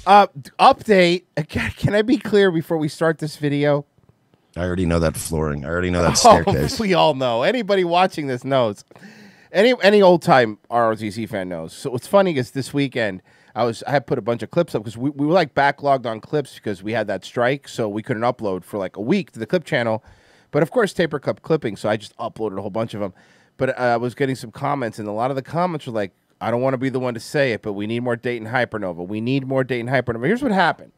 Update. Can I be clear before we start this video? I already know that flooring. I already know that staircase. We all know. Anybody watching this knows. Any old time ROTC fan knows. So what's funny is this weekend I had put a bunch of clips up because we were like backlogged on clips because we had that strike, so we couldn't upload for like a week to the clip channel. But of course, Taper kept clipping, so I just uploaded a whole bunch of them. But I was getting some comments, and a lot of the comments were like, "I don't want to be the one to say it, but we need more Dayton Hypernova. We need more Dayton Hypernova." Here's what happened.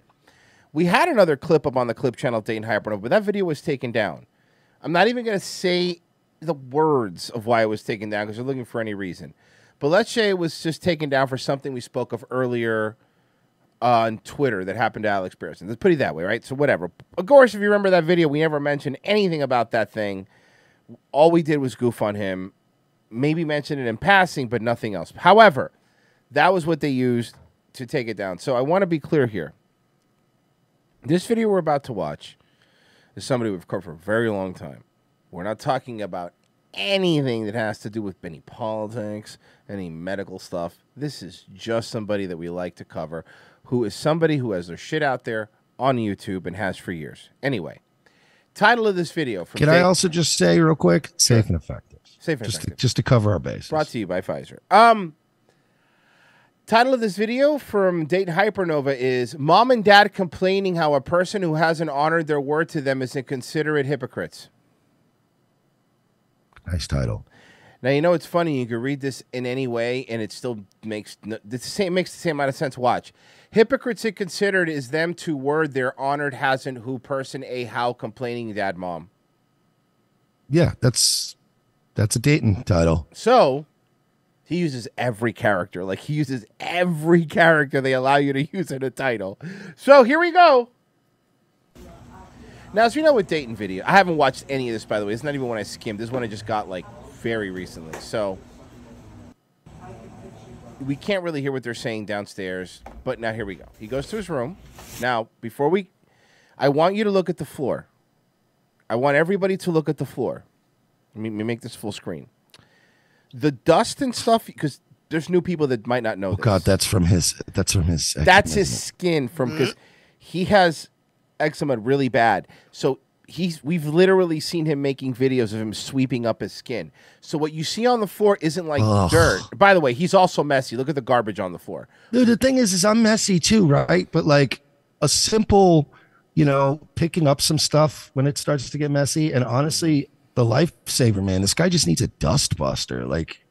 We had another clip up on the clip channel, Dayton Hypernova, but that video was taken down. I'm not even going to say the words of why it was taken down because they're looking for any reason. But let's say it was just taken down for something we spoke of earlier on Twitter that happened to Alex Pearson. Let's put it that way, right? So whatever. Of course, if you remember that video, we never mentioned anything about that thing. All we did was goof on him, maybe mention it in passing, but nothing else. However, that was what they used to take it down. So I want to be clear here. This video we're about to watch is somebody we've covered for a very long time. We're not talking about anything that has to do with any politics, any medical stuff. This is just somebody that we like to cover, who is somebody who has their shit out there on YouTube and has for years. Anyway, title of this video. Can I also just say real quick, safe and effective. Safe and effective. Just to cover our bases. Brought to you by Pfizer. Title of this video from Dayton Hypernova is Mom and Dad Complaining How a Person Who Hasn't Honored Their Word to Them Is Inconsiderate Hypocrites. Nice title. Now, you know, it's funny. You can read this in any way, and it still makes the same amount of sense. Watch. Hypocrites inconsiderate is them to word their honored hasn't who person a how complaining dad mom. Yeah, that's a Dayton title. So he uses every character. Like, he uses every character they allow you to use in a title. So here we go. Now, as you know with Dayton video, I haven't watched any of this, by the way. It's not even one I skimmed. This one I just got, like, very recently. So we can't really hear what they're saying downstairs. But now here we go. He goes to his room. Now, I want you to look at the floor. I want everybody to look at the floor. Let me make this full screen. The dust and stuff, because there's new people that might not know this. Oh, God, that's from his. That's his skin from, because he has eczema really bad. So we've literally seen him making videos of him sweeping up his skin. So what you see on the floor isn't like dirt. By the way, he's also messy. Look at the garbage on the floor. Dude, the thing is I'm messy too, right? But like a simple, picking up some stuff when it starts to get messy. And honestly, the lifesaver, man, this guy just needs a dust buster. Like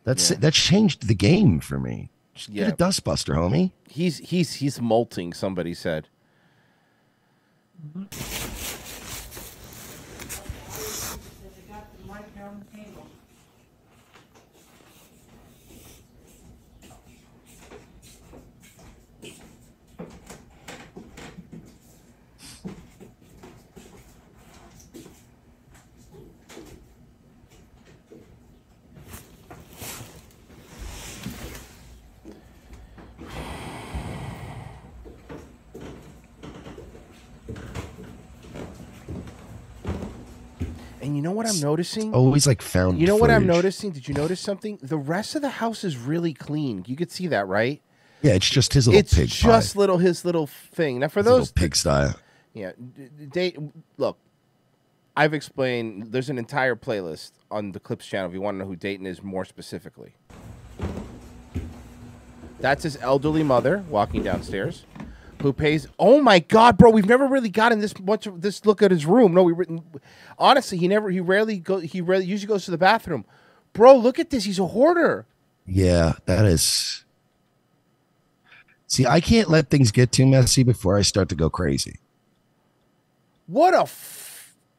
that's changed the game for me. Just get a dust buster, homie. He's molting, somebody said. And you know what I'm noticing? It's always like found. You know what I'm noticing? Did you notice something? The rest of the house is really clean. You could see that, right? Yeah, it's just his little pig. It's just his little thing. Now, for those pigsty. Yeah, look, I've explained. There's an entire playlist on the Clips channel if you want to know who Dayton is more specifically. That's his elderly mother walking downstairs, who pays. Oh my God, bro! We've never really gotten this much of this look at his room. No, honestly, he rarely usually goes to the bathroom. Bro, look at this. He's a hoarder. Yeah, that is. See, I can't let things get too messy before I start to go crazy. What a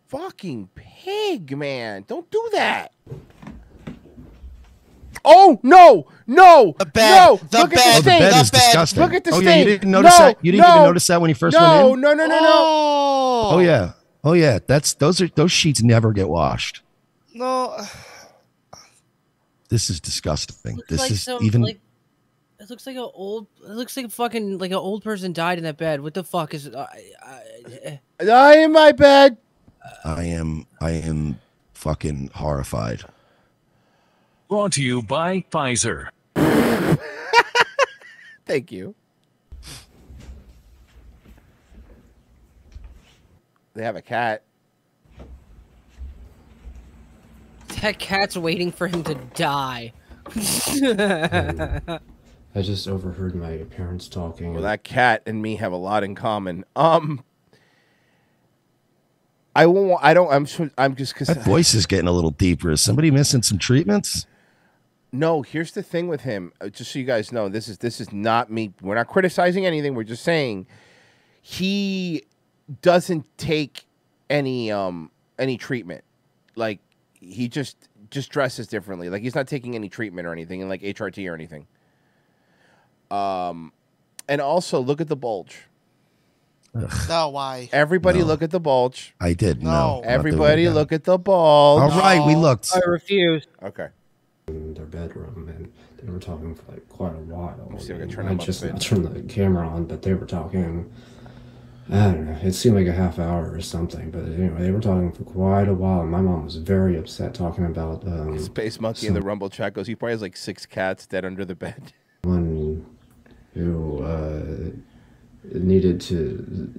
fucking pig, man! Don't do that. Oh no! The bed. Look at the stain. The bed is disgusting. Look at the stain. Yeah, you didn't notice that. You didn't even notice that when you first went in. No. Oh yeah. Those sheets never get washed. No. This is disgusting. It looks like a fucking an old person died in that bed. What the fuck is it? I in my bed. I am fucking horrified. Brought to you by Pfizer. Thank you. They have a cat. That cat's waiting for him to die. I just overheard my parents talking. Well, that cat and me have a lot in common. I won't. I don't. I'm just because that voice is getting a little deeper. Is somebody missing some treatments? No. Here's the thing with him. Just so you guys know, this is not me. We're not criticizing anything. We're just saying he doesn't take any treatment. Like he just dresses differently. Like he's not taking any treatment or anything, and like HRT or anything. And also look at the bulge. Ugh. No, why? Everybody look at the bulge. I did. No. Everybody look at the bulge. All right, we looked. I refuse. Okay. In their bedroom, and they were talking for like quite a while. I just turned the camera on, but they were talking. I don't know. It seemed like a half hour or something, but anyway, they were talking for quite a while. And my mom was very upset talking about Space Monkey in the Rumble chat goes. He probably has like 6 cats dead under the bed. One who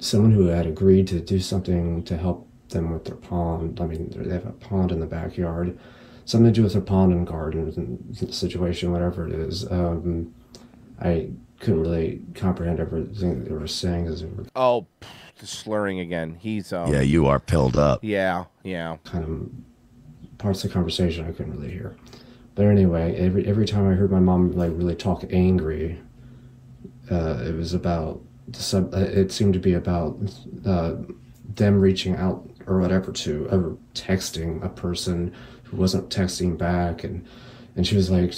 someone who had agreed to do something to help them with their pond. I mean, they have a pond in the backyard, something to do with their pond and garden and situation, whatever it is. I couldn't really comprehend everything they were saying. Oh, the slurring again. He's yeah, you are pilled up. Yeah. Kind of parts of the conversation I couldn't really hear. But anyway, every time I heard my mom like really talk angry, it was about it seemed to be about them reaching out or whatever to texting a person who wasn't texting back, and she was like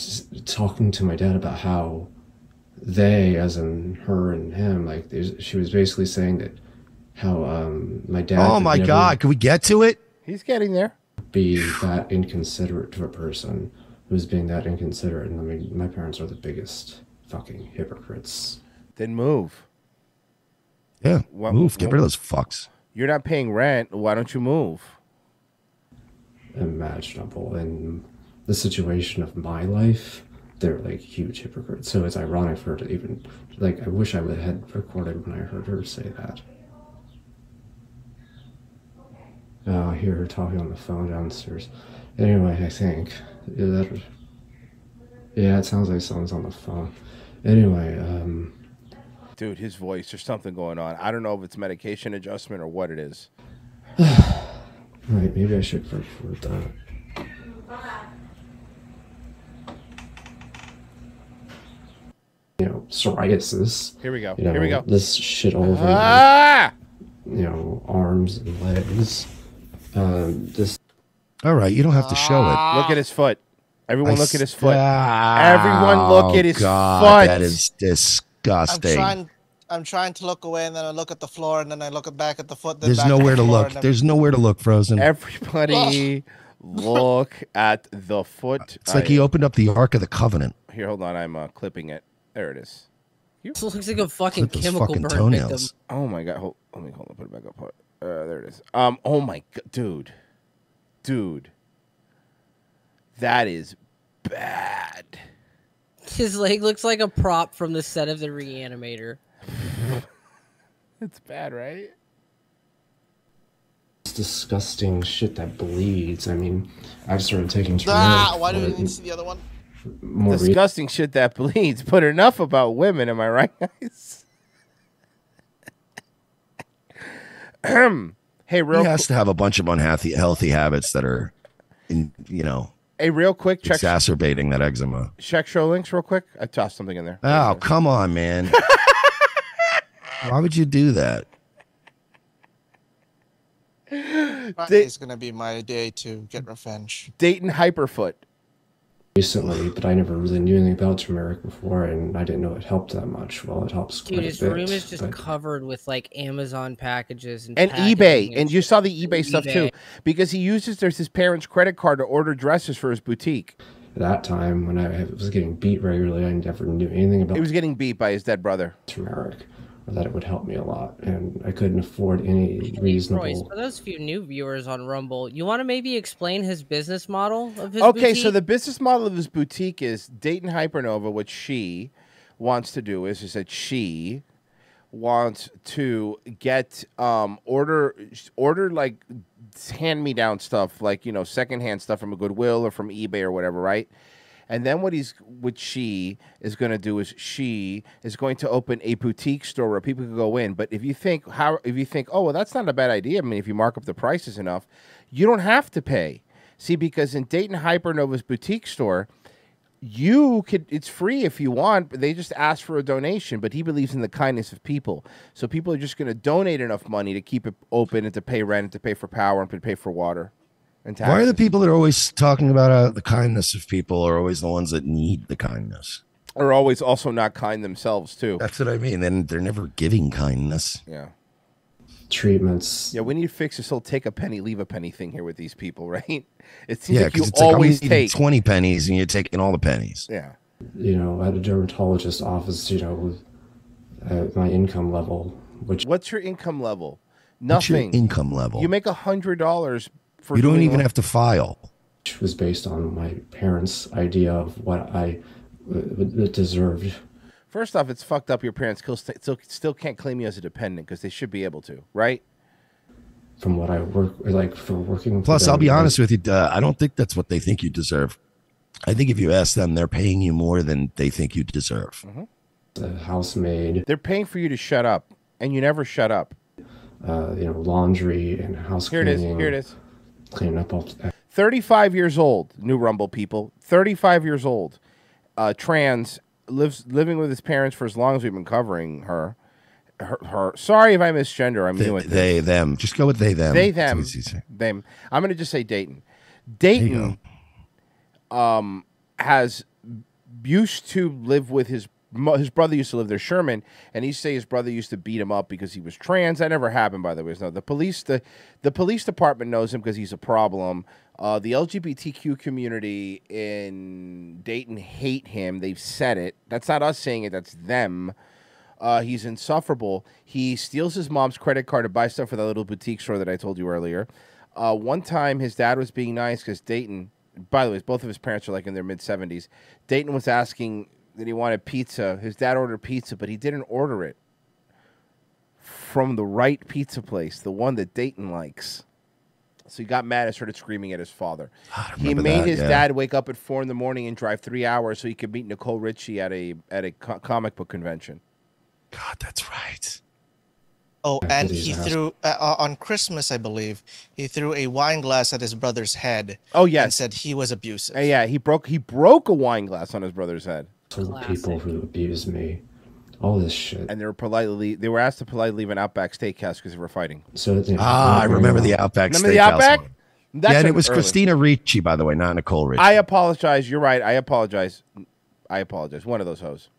talking to my dad about how they, as in her and him, like she was basically saying that how my dad. Oh my God! Can we get to it? He's getting there. Be that inconsiderate to a person who's being that inconsiderate, and I mean, my parents are the biggest fucking hypocrites. Then move. Yeah, move. Get rid of those fucks. You're not paying rent. Why don't you move? Imaginable in the situation of my life, they're like huge hypocrites. So it's ironic for her to even like. I wish I would have recorded when I heard her say that. I hear her talking on the phone downstairs. Anyway, I think it sounds like someone's on the phone. Anyway, dude, his voice. There's something going on. I don't know if it's medication adjustment or what it is. Right, maybe I should record that. You know, psoriasis. Here we go. You know, Here we go. This shit all over. You know, arms and legs. This. All right, you don't have to show it. Look at his foot. Everyone, look at his foot. Ah, Everyone, look at his foot. That is disgusting. I'm trying to look away, and then I look at the floor, and then I look back at the foot. There's nowhere to look. There's nowhere to look, Frozen. Everybody, look at the foot. It's like he opened up the Ark of the Covenant. Here, hold on. I'm clipping it. There it is. This looks like a fucking Look at those chemical fucking burn toenails. victim. Oh my God. Let me put it back up. There it is. Oh my God, dude, that is bad. His leg looks like a prop from the set of the Reanimator. It's bad, right? It's disgusting shit that bleeds. I mean, I've started taking why turmeric. do we need to see the other one? Disgusting shit that bleeds. But enough about women, am I right, guys? Hey, He has to have a bunch of unhealthy habits that are, Hey, real quick, check exacerbating that eczema. Check show links real quick. I tossed something in there. Oh, come on, man. Why would you do that? Friday's gonna be my day to get revenge. Dayton Hyperfoot. Recently, but I never really knew anything about turmeric before, and I didn't know it helped that much. Well, it helps Dude, quite his a bit. room is just but covered with like Amazon packages and eBay. And you saw the eBay eBay stuff too. Because he uses his parents' credit card to order dresses for his boutique. At that time, when I was getting beat regularly, I never knew anything about He was getting beat by his dead brother. turmeric, or that it would help me a lot, and I couldn't afford any reasonable. Royce, for those few new viewers on Rumble, you want to maybe explain his business model of his Okay, boutique? so the business model of his boutique is Dayton Hypernova. What she wants to do is that she wants to get order like hand-me-down stuff, like, you know, secondhand stuff from a Goodwill or from eBay or whatever, right? And then what she is going to do is she is going to open a boutique store where people can go in. But if you think, oh, well, that's not a bad idea. I mean, if you mark up the prices enough, you don't have to pay. See, because in Dayton Hypernova's boutique store, it's free if you want, but they just ask for a donation. But he believes in the kindness of people. So people are just going to donate enough money to keep it open and to pay rent and to pay for power and to pay for water. Why are the people that are always talking about the kindness of people are always the ones that need the kindness? Are always also not kind themselves, too. That's what I mean. Then they're never giving kindness. Yeah. Treatments. Yeah, we need to fix this whole take a penny, leave a penny thing here with these people, right? It seems like you it's always like, take 20 pennies and you're taking all the pennies. Yeah. You know, at a dermatologist's office, you know, my income level. What's your income level? What's your Nothing. income level? You make $100 for. You don't even have to file. Which was based on my parents' idea of what I deserved. First off, it's fucked up. Your parents still can't claim you as a dependent because they should be able to, right? From what I work like for working. Plus, I'll be honest with you. I don't think that's what they think you deserve. I think if you ask them, they're paying you more than they think you deserve. Mm-hmm. The housemaid. They're paying for you to shut up, and you never shut up. You know, laundry and house cleaning. Here it is. Cleaning up all. 35 years old, New Rumble people. 35 years old, trans, living with his parents for as long as we've been covering her. Sorry if I misgender. I'm new at this. They, them. Just go with they, them. They, them. Them. I'm going to just say Dayton. Dayton has used to live with his brother used to live there, Sherman, and he say his brother used to beat him up because he was trans. That never happened, by the way. No, the police department knows him because he's a problem. The LGBTQ community in Dayton hate him. They've said it. That's not us saying it. That's them. He's insufferable. He steals his mom's credit card to buy stuff for that little boutique store that I told you earlier. One time, his dad was being nice because Dayton, by the way, both of his parents are like in their mid-70s. Dayton was asking that he wanted pizza. His dad ordered pizza, but he didn't order it from the right pizza place, the one that Dayton likes. So he got mad and started screaming at his father. He made his dad wake up at 4 a.m. and drive 3 hours so he could meet Nicole Richie at a comic book convention. God, that's right. Oh, and he threw on Christmas, I believe, he threw a wine glass at his brother's head. Oh yes, and said he was abusive. Yeah, he broke a wine glass on his brother's head. Told people who abused me, all this shit, and they were asked to politely leave an Outback Steakhouse because they were fighting. So I remember the Outback Steakhouse. Remember the Outback? Yeah, and it was Christina Ricci, by the way, not Nicole Richie. I apologize. You're right. I apologize. One of those hoes.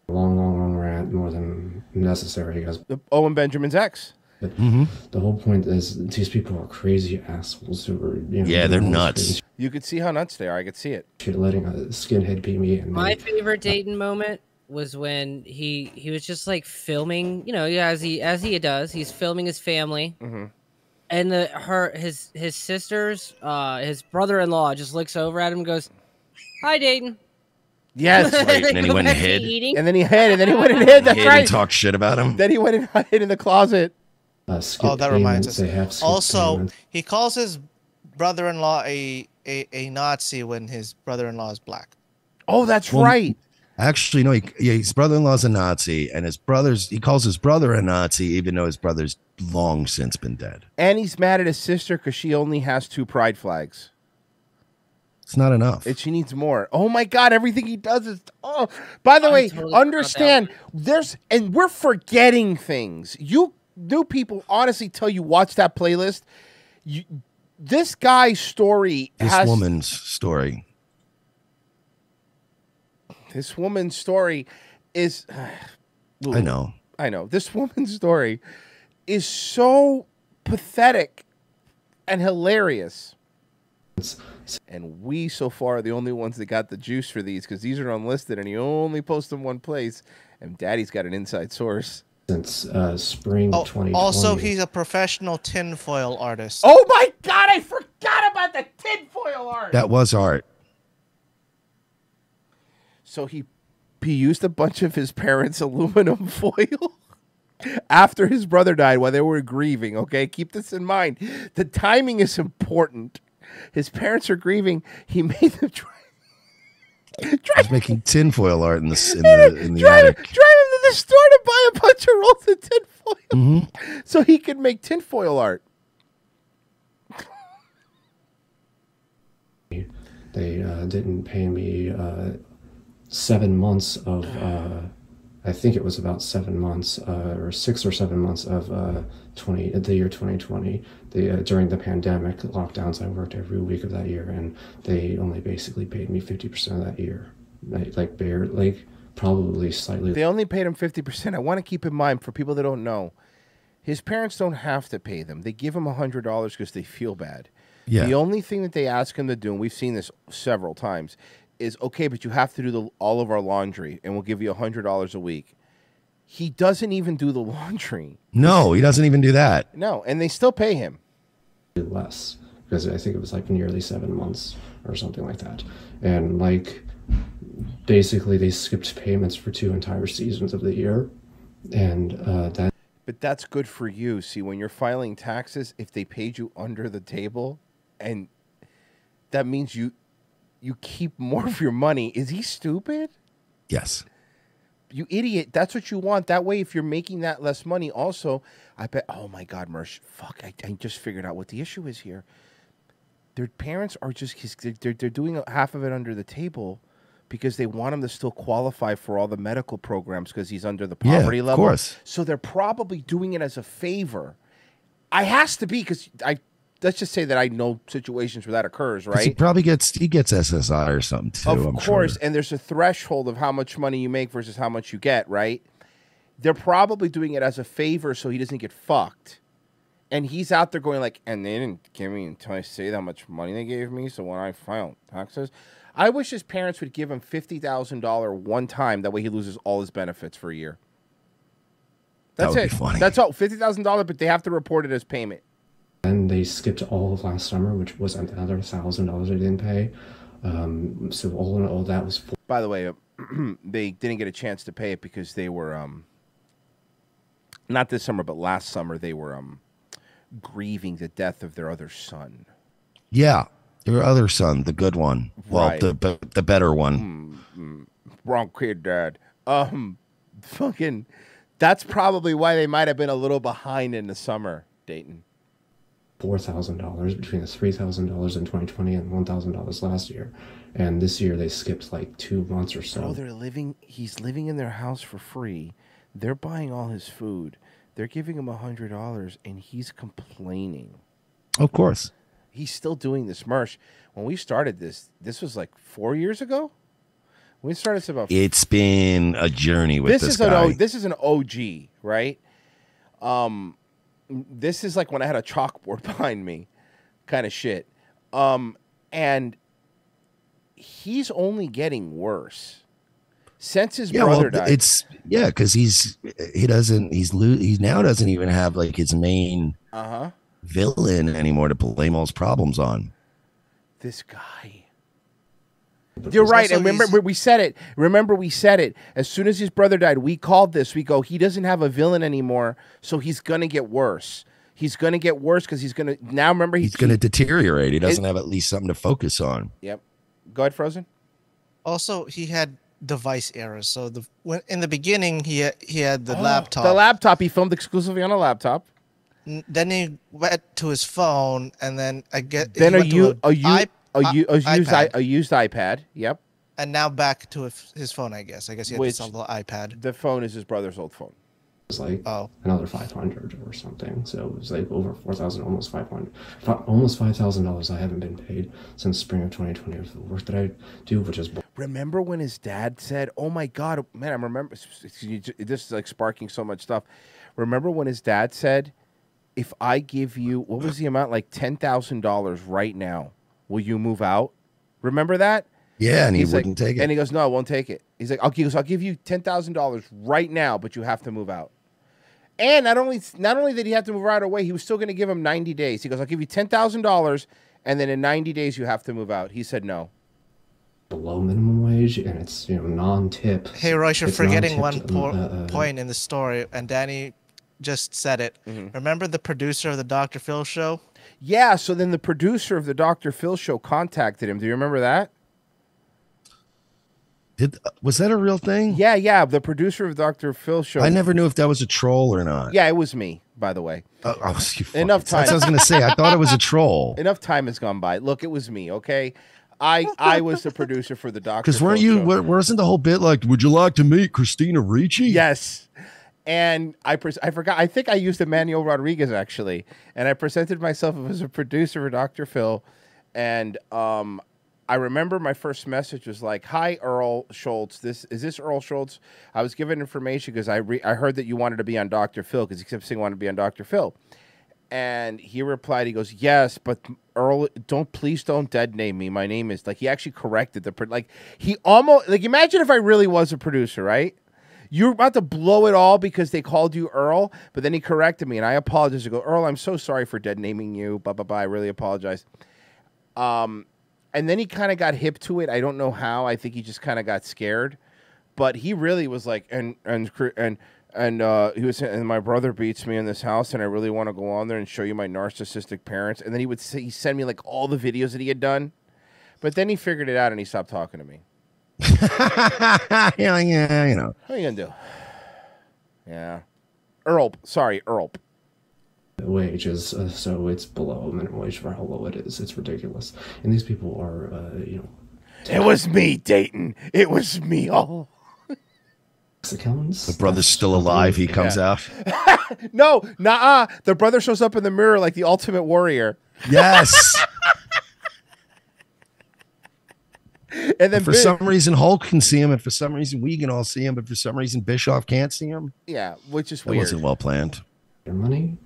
Long rant, more than necessary, guys. Owen Benjamin's ex. But the whole point is these people are crazy assholes who are, you know, yeah, they're nuts. You could see how nuts they are. I could see it. Letting a skinhead beat me. And my favorite Dayton moment was when he was just like filming, you know, as he does. He's filming his family, and his sisters, his brother-in-law just looks over at him and goes, "Hi, Dayton." Yes, right. And then he went and hid. And then he hid. And then he went and hid. That's right. And talk shit about him. Then he went and hid in the closet. Oh, that reminds us. Also, he calls his brother-in-law a Nazi when his brother-in-law is black. Oh, that's right. Actually, no. His brother-in-law's a Nazi, and he calls his brother a Nazi, even though his brother's long since been dead. And he's mad at his sister because she only has 2 pride flags. It's not enough. She needs more. Oh my God! Everything he does is. Oh, by the way, totally understand and we're forgetting things. You new people honestly tell you watch that playlist. This guy's story. This woman's story. This woman's story is. I know. This woman's story is so pathetic and hilarious. And we so far are the only ones that got the juice for these because these are unlisted and he only posts them one place. And Daddy's got an inside source. Since spring 2020. Also, he's a professional tinfoil artist. Oh my God, I forgot about the tinfoil art. That was art. So he used a bunch of his parents' aluminum foil after his brother died while they were grieving. Okay, keep this in mind. The timing is important. His parents are grieving. He made them try. He's making tinfoil art in the drive attic. him to the store to buy a bunch of rolls of tinfoil so he could make tinfoil art. They didn't pay me 7 months of, I think it was about 7 months, or 6 or 7 months of the year 2020. During the pandemic lockdowns, I worked every week of that year, and they only basically paid me 50% of that year, probably slightly. They only paid him 50%. I want to keep in mind for people that don't know, his parents don't have to pay them. They give him $100 because they feel bad. Yeah. The only thing that they ask him to do, and we've seen this several times, is, okay, but you have to do all of our laundry, and we'll give you $100 a week. He doesn't even do the laundry. No, he doesn't even do that. No, and they still pay him. Less, because I think it was like nearly 7 months or something like that. And like, basically they skipped payments for 2 entire seasons of the year. And that. But that's good for you. See, when you're filing taxes, if they paid you under the table, and that means you keep more of your money. Is he stupid? Yes. You idiot. That's what you want. That way, if you're making that less money, also, I bet, oh my God, Mersh, fuck, I just figured out what the issue is here. Their parents are just, they're doing half of it under the table because they want him to still qualify for all the medical programs because he's under the poverty level. Of course. So they're probably doing it as a favor. I has to be, because let's just say that I know situations where that occurs, right? He probably gets SSI or something too. Of course, and there's a threshold of how much money you make versus how much you get, right? They're probably doing it as a favor so he doesn't get fucked. And he's out there going like, and they didn't give me until I say how much money they gave me, so when I file taxes. I wish his parents would give him $50,000 one time. That way he loses all his benefits for a year. That's that would it. Be funny. That's all. $50,000, but they have to report it as payment. And they skipped all of last summer, which was another $1,000 they didn't pay. So all in all, that was. By the way, they didn't get a chance to pay it because they were not this summer, but last summer they were grieving the death of their other son. Yeah, their other son, the good one. Well, Right. the better one. Wrong kid, Dad. Fucking. That's probably why they might have been a little behind in the summer, Dayton. $4,000 between the $3,000 in 2020 and $1,000 last year, and this year they skipped like 2 months or so. Oh, he's living in their house for free. They're buying all his food. They're giving him $100, and he's complaining. Of course. He's still doing this. Mersh, when we started this was like 4 years ago. We started this about. It's been a journey with this guy. This is an OG, right? This is like when I had a chalkboard behind me, kind of shit. And he's only getting worse since his brother died. Because he now doesn't even have like his main villain anymore to blame all his problems on. This guy. You're right, and remember we said it. Remember we said it. As soon as his brother died, we called this. We go, he doesn't have a villain anymore, so he's gonna get worse. He's gonna get worse because he's gonna now. Remember, he's gonna deteriorate. He doesn't have at least something to focus on. Yep. Go ahead, Frozen. Also, he had device errors. So in the beginning, he had the laptop. The laptop he filmed exclusively on a laptop. Then he went to his phone, and then a used iPad. Yep. And now back to his phone, I guess. I guess he had to sell the iPad. The phone is his brother's old phone. It was like another 500 or something. So it was like over 4,000, almost 500, almost $5,000 I haven't been paid since spring of 2020 of the work that I do, which is. Remember when his dad said, "Oh my God, man, I remember." This is like sparking so much stuff. Remember when his dad said, "If I give you, what was the amount? Like $10,000 right now, will you move out?" Remember that? Yeah, and he wouldn't take it. And he goes, "No, I won't take it." He's like, I'll give you $10,000 right now, but you have to move out." And not only did he have to move right away, he was still going to give him 90 days. He goes, "I'll give you $10,000, and then in 90 days you have to move out." He said no. Below minimum wage, and it's non-tip. Hey, Royce, you're forgetting one point in the story, and Danny just said it. Remember the producer of the Dr. Phil show? Yeah, so then the producer of the Dr. Phil show contacted him. Do you remember that? Was that a real thing? Yeah. The producer of Dr. Phil show. I never knew if that was a troll or not. Yeah, it was me, by the way. Enough time. That's what I was going to say. I thought it was a troll. Enough time has gone by. Look, it was me, okay? I was the producer for the Dr. Phil show. Wasn't the whole bit like, would you like to meet Christina Ricci? Yes. And I forgot. I think I used Emmanuel Rodriguez, actually. And I presented myself as a producer for Dr. Phil. And I remember my first message was like, "Hi, Earl Schultz. Is this Earl Schultz? I was given information because I heard that you wanted to be on Dr. Phil because he kept saying he wanted to be on Dr. Phil." And he replied, he goes, "Yes, but Earl, please don't dead name me. My name is," like, he actually corrected he almost, like, imagine if I really was a producer, right? You're about to blow it all because they called you Earl, but then he corrected me and I apologized. I go, "Earl, I'm so sorry for dead naming you. Blah, blah, blah. I really apologize." And then he kind of got hip to it. I don't know how. I think he just kind of got scared, but he really was like, and he was saying, "And my brother beats me in this house, and I really want to go on there and show you my narcissistic parents." And then he send me like all the videos that he had done, but then he figured it out and he stopped talking to me. Yeah, you know. What are you gonna do? Yeah, Earl. Wages, so it's below minimum wage for how low it is. It's ridiculous, and these people are, It was me, Dayton. It was me. All. Accountants. The brother's still alive. He comes out. No, nah. The brother shows up in the mirror like the Ultimate Warrior. Yes. And then for some reason Hulk can see him, and for some reason we can all see him, but for some reason Bischoff can't see him. Yeah, which is weird. It wasn't well planned. Their money,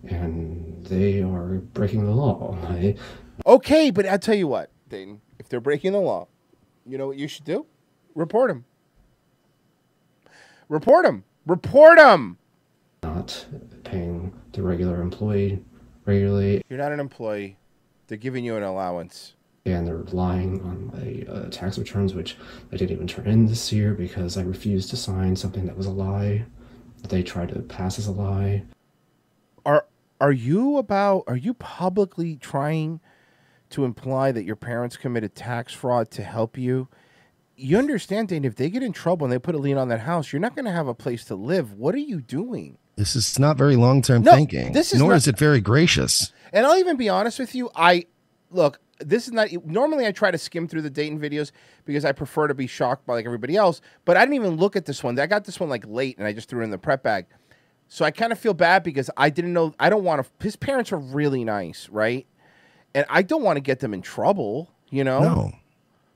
and they are breaking the law. Okay, but I'll tell you what, Dayton. If they're breaking the law, you know what you should do? Report them. Report them. Report them. Not paying the regular employee regularly. You're not an employee. They're giving you an allowance. And they're lying on my tax returns, which I didn't even turn in this year because I refused to sign something that was a lie. They tried to pass as a lie. Are you publicly trying to imply that your parents committed tax fraud to help you? You understand, Dane, if they get in trouble and they put a lien on that house, you're not going to have a place to live. What are you doing? This is not very long-term thinking, nor is it very gracious. And I'll even be honest with you. This is not, normally I try to skim through the Dayton videos because I prefer to be shocked by like everybody else, but I didn't even look at this one. I got this one like late and I just threw it in the prep bag. So I kind of feel bad because I didn't know, I don't want to, his parents are really nice, right? And I don't want to get them in trouble, you know? No.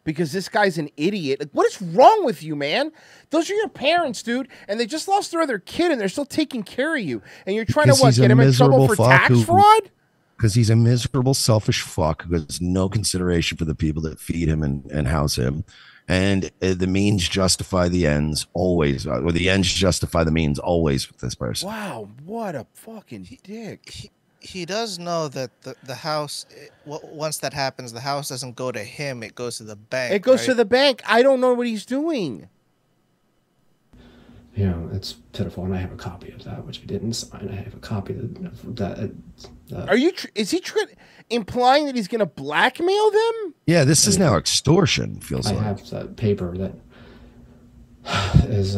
Because this guy's an idiot. Like, what is wrong with you, man? Those are your parents, dude, and they just lost their other kid and they're still taking care of you. And you're trying to get him in trouble for tax fraud? Because he's a miserable, selfish fuck who has no consideration for the people that feed him and house him. And the means justify the ends always, or the ends justify the means always with this person. Wow, what a fucking dick. He does know that the house, once that happens, the house doesn't go to him, it goes to the bank. It goes to the bank. I don't know what he's doing. You know, it's pitiful, and I have a copy of that, which I didn't sign. I have a copy of that. Is he implying that he's going to blackmail them? Yeah, this is now extortion, feels like. I have that paper that is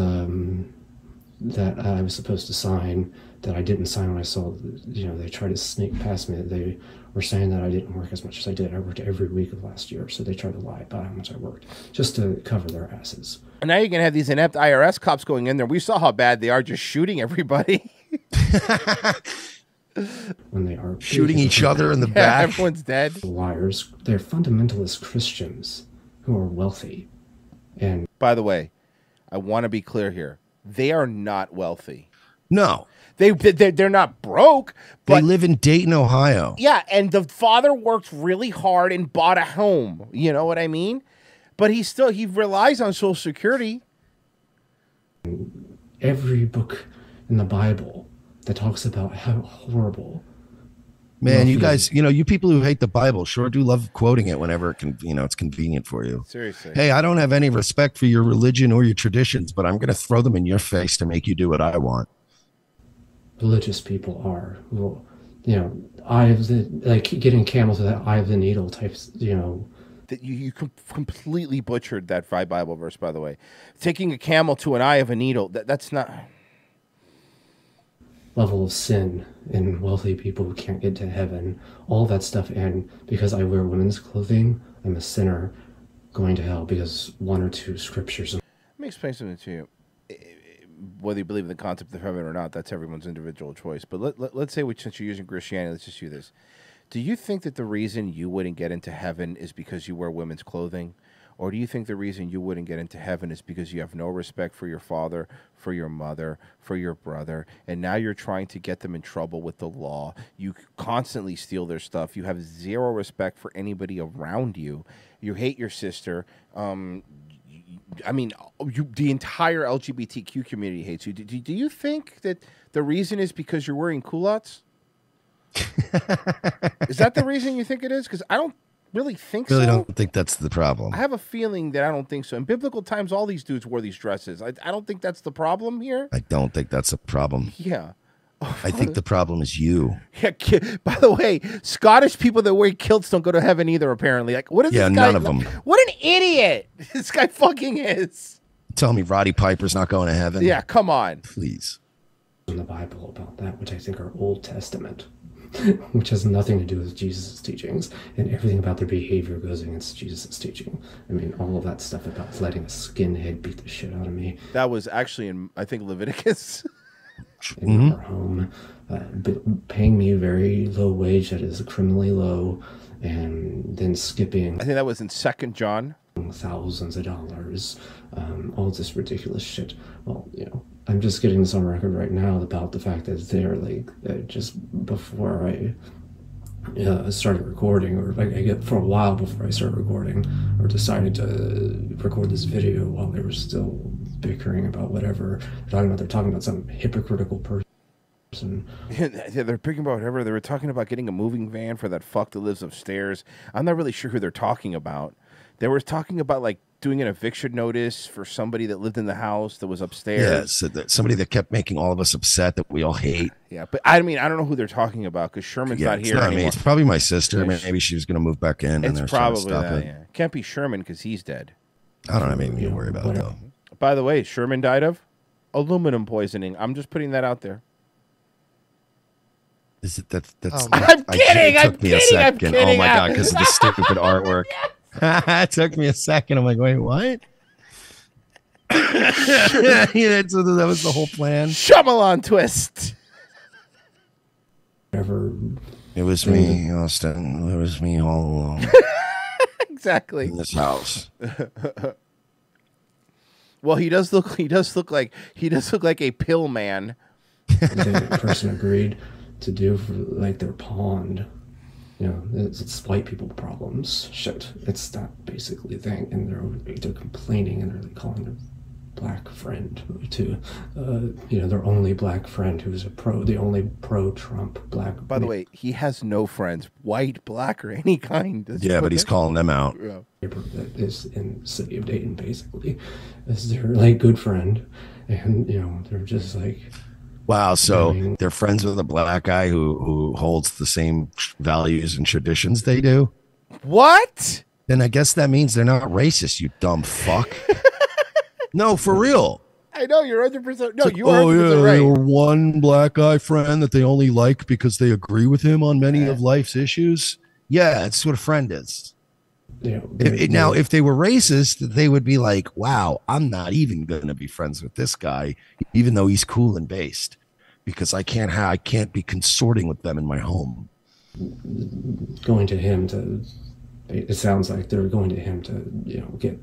that I was supposed to sign that I didn't sign when I saw, they tried to sneak past me. They were saying that I didn't work as much as I did. I worked every week of last year, so they tried to lie about how much I worked just to cover their asses. And now you're going to have these inept IRS cops going in there. We saw how bad they are just shooting everybody. When they are shooting each other in the back. Everyone's dead. Liars. They're fundamentalist Christians who are wealthy. And by the way, I want to be clear here. They are not wealthy. No. They're not broke. But they live in Dayton, Ohio. Yeah, and the father worked really hard and bought a home. You know what I mean? But he relies on Social Security. Every book in the Bible that talks about how horrible. Man, you guys, you people who hate the Bible sure do love quoting it whenever it's convenient for you. Seriously. Hey, I don't have any respect for your religion or your traditions, but I'm going to throw them in your face to make you do what I want. religious people are. Well, you know, eye of the, like getting camel to that eye of the needle types, you know. That you completely butchered that Bible verse, by the way. Taking a camel to an eye of a needle, that's not... Level of sin and wealthy people who can't get to heaven, all that stuff. And because I wear women's clothing, I'm a sinner going to hell because one or two scriptures. Let me explain something to you. Whether you believe in the concept of heaven or not, that's everyone's individual choice. But let's say, since you're using Christianity, let's just do this. Do you think that the reason you wouldn't get into heaven is because you wear women's clothing? Or do you think the reason you wouldn't get into heaven is because you have no respect for your father, for your mother, for your brother, and now you're trying to get them in trouble with the law? You constantly steal their stuff. You have zero respect for anybody around you. You hate your sister. I mean, the entire LGBTQ community hates you. Do you think that the reason is because you're wearing culottes? Is that the reason you think it is? Because I don't really think so. Really don't think that's the problem. I have a feeling that I don't think so. In biblical times, all these dudes wore these dresses. I don't think that's the problem here. I don't think that's a problem. Yeah. I think the problem is you. Yeah. By the way, Scottish people that wear kilts don't go to heaven either, apparently. Like, what is this guy? None of them. What an idiot this guy fucking is. Tell me Roddy Piper's not going to heaven? Yeah, come on. Please. In the Bible about that, which I think are Old Testament, which has nothing to do with Jesus' teachings, and everything about their behavior goes against Jesus' teaching. I mean, all of that stuff about letting a skinhead beat the shit out of me. That was actually in, I think, Leviticus. In our home, paying me a very low wage that is criminally low, and then skipping. I think that was in 2 John. Thousands of dollars, all this ridiculous shit. Well, you know, I'm just getting this on record right now about the fact that they're like, just before I started recording, or I get for a while before I started recording, or decided to record this video while they were still bickering about whatever they're talking about some hypocritical person. Yeah, they're picking about whatever. They were talking about getting a moving van for that fuck that lives upstairs. I'm not really sure who they're talking about. They were talking about like doing an eviction notice for somebody that lived in the house that was upstairs. Yeah, somebody that kept making all of us upset that we all hate. Yeah, but I mean, I don't know who they're talking about because Sherman's not here anymore. It's probably my sister. Maybe she was going to move back in. It's and probably that. Yeah. Can't be Sherman because he's dead. I don't have anything to worry about though. By the way, Sherman died of aluminum poisoning. I'm just putting that out there. Is it that's? I'm kidding. It took me a second. I'm kidding. Oh my god, because of the stupid artwork. It took me a second. I'm like, wait, what? Yeah, that was the whole plan. Shyamalan twist. It was me, Austin. It was me all along. Exactly. In this house. Well, he does look like a pill man. The person agreed to do for like their pond. You know, it's white people problems. Shit, it's that basically thing, and they're complaining, and they're like calling their black friend to, their only black friend who's the only pro-Trump black. By the way, he has no friends, white, black, or any kind. Yeah, but he's calling them out. Yeah. That is in the city of Dayton, basically, as their like good friend, and they're just like. Wow, so they're friends with a black guy who holds the same values and traditions they do? What? Then I guess that means they're not racist, you dumb fuck. No, for real. I know, you're 100%. No, like, you are 100% right. Or one black guy friend that they only like because they agree with him on many of life's issues. Yeah, that's what a friend is. Yeah, now, if they were racist, they would be like, wow, I'm not even going to be friends with this guy, even though he's cool and based, because I can't be consorting with them in my home. Going to him it sounds like they're going to him to, get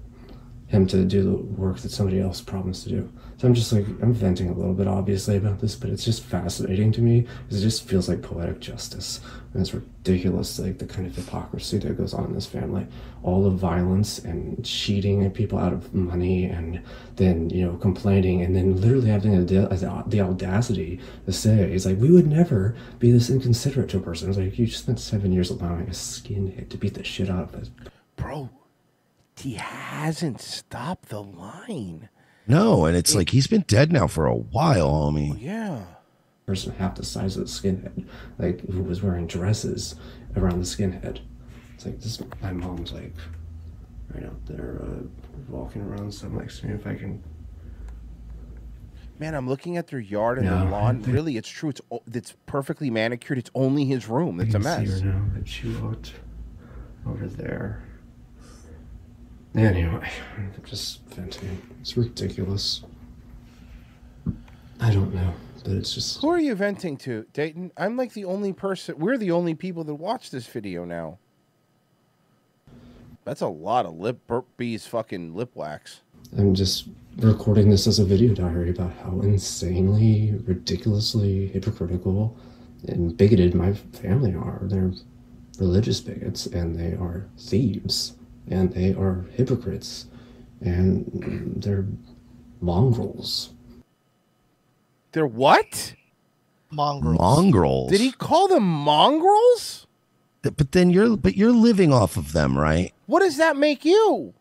him to do the work that somebody else promised to do. So I'm just like, I'm venting a little bit obviously about this, but it's just fascinating to me because it just feels like poetic justice. And it's ridiculous, like the kind of hypocrisy that goes on in this family. All the violence and cheating people out of money, and then, complaining, and then literally having the audacity to say, it's like, we would never be this inconsiderate to a person. It's like, you just spent 7 years allowing a skinhead to beat the shit out of us. Bro, he hasn't stopped the line. No, and it's like he's been dead now for a while, homie. Yeah. person half the size of the skinhead, like who was wearing dresses around the skinhead. It's like this. My mom's like right out there walking around. So I'm like, see if I can. Man, I'm looking at their yard and their lawn. Really, it's true. It's perfectly manicured. It's only his room. It's a mess. See her now that she walked over there. Anyway, I'm just venting. It's ridiculous. I don't know, but it's just... Who are you venting to, Dayton? I'm like the only person... We're the only people that watch this video now. That's a lot of Bee's fucking lip wax. I'm just recording this as a video diary about how insanely, ridiculously hypocritical and bigoted my family are. They're religious bigots, and they are thieves, and they are hypocrites, and they're mongrels. They're what? Mongrels. Mongrels. Did he call them mongrels? But then you're living off of them, right? What does that make you?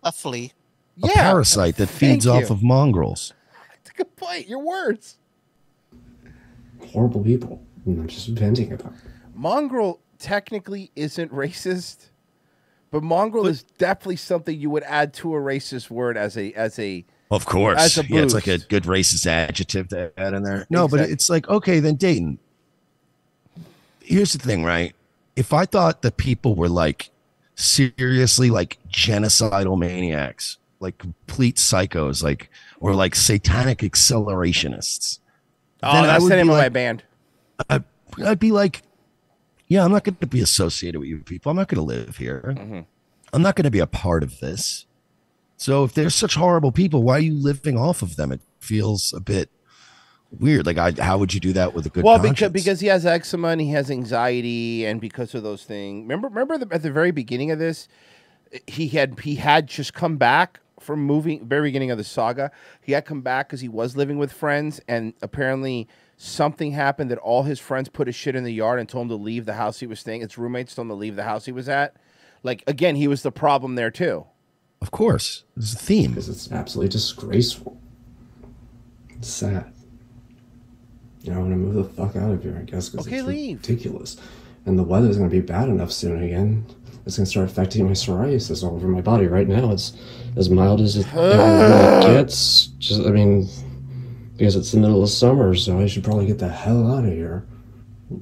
A flea. A parasite that feeds off of mongrels. That's a good point. Your words. Horrible people. And I'm just venting about it. Mongrel technically isn't racist, but mongrel is definitely something you would add to a racist word as a. Of course. As a yeah, it's like boost. a good racist adjective to add in there. No, Exactly. but it's like, okay, then Dayton. Here's the thing, right? If I thought that people were like seriously like genocidal maniacs, like complete psychos, like or like satanic accelerationists. Oh, that's the name of my band. I'd be like, yeah, I'm not going to be associated with you people. I'm not going to live here. Mm-hmm. I'm not going to be a part of this. So if they're such horrible people, why are you living off of them? It feels a bit weird. Like, how would you do that with a good conscience? because he has eczema and he has anxiety, and because of those things. Remember at the very beginning of this, he had just come back from moving. Very beginning of the saga, he had come back because he was living with friends, and apparently something happened that all his friends put his shit in the yard and told him to leave the house he was staying. His roommates told him to leave the house he was at. Like, again, he was the problem there too. Of course, there's a theme. Because it's absolutely disgraceful. It's sad. You know, I'm going to move the fuck out of here, I guess, because it's ridiculous. And the weather's going to be bad enough soon again. It's going to start affecting my psoriasis all over my body. Right now, it's as mild as it gets. Just, I mean, because it's the middle of summer, so I should probably get the hell out of here.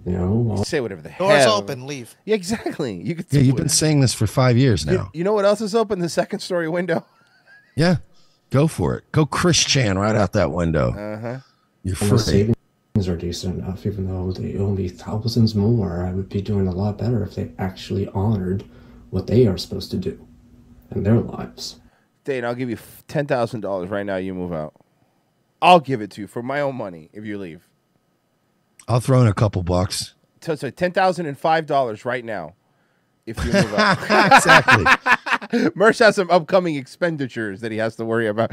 You know, say whatever the Doors hell. open, leave. Yeah, exactly. You could. Yeah, you've been saying this for 5 years now. You know what else is open? The second story window. Yeah, go for it. Go Chris Chan right out that window. You're and the free. savings are decent enough, even though they owe me thousands more. I would be doing a lot better if they actually honored what they are supposed to do in their lives. Dane, I'll give you $10,000 right now. You move out. I'll give it to you for my own money if you leave. I'll throw in a couple bucks. So $10,005 right now if you move out. Exactly. Mersh has some upcoming expenditures that he has to worry about.